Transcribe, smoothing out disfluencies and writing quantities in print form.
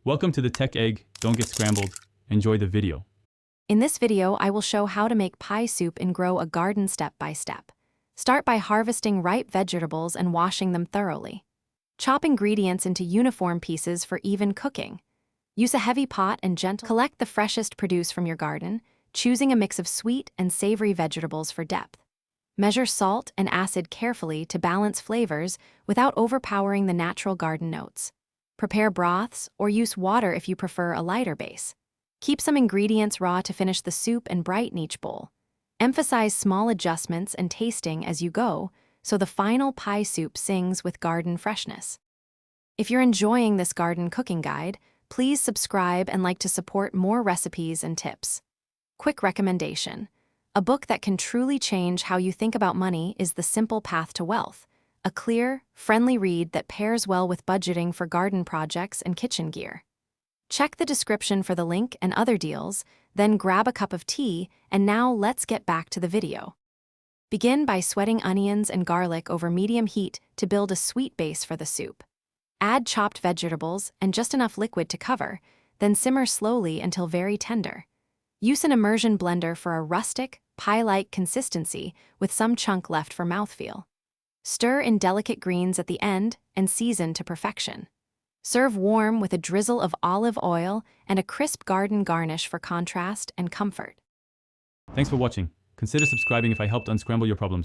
Welcome to the Tech Egg. Don't get scrambled. Enjoy the video. In this video, I will show how to make pie soup and grow a garden step by step. Start by harvesting ripe vegetables and washing them thoroughly. Chop ingredients into uniform pieces for even cooking. Use a heavy pot and gently collect the freshest produce from your garden, choosing a mix of sweet and savory vegetables for depth. Measure salt and acid carefully to balance flavors without overpowering the natural garden notes. Prepare broths or use water if you prefer a lighter base. Keep some ingredients raw to finish the soup and brighten each bowl. Emphasize small adjustments and tasting as you go, so the final pie soup sings with garden freshness. If you're enjoying this garden cooking guide, please subscribe and like to support more recipes and tips. Quick recommendation. A book that can truly change how you think about money is The Simple Path to Wealth, a clear, friendly read that pairs well with budgeting for garden projects and kitchen gear. Check the description for the link and other deals, then grab a cup of tea, and now let's get back to the video. Begin by sweating onions and garlic over medium heat to build a sweet base for the soup. Add chopped vegetables and just enough liquid to cover, then simmer slowly until very tender. Use an immersion blender for a rustic, pie-like consistency with some chunk left for mouthfeel. Stir in delicate greens at the end and season to perfection. Serve warm with a drizzle of olive oil and a crisp garden garnish for contrast and comfort. Thanks for watching. Consider subscribing if I helped unscramble your problems.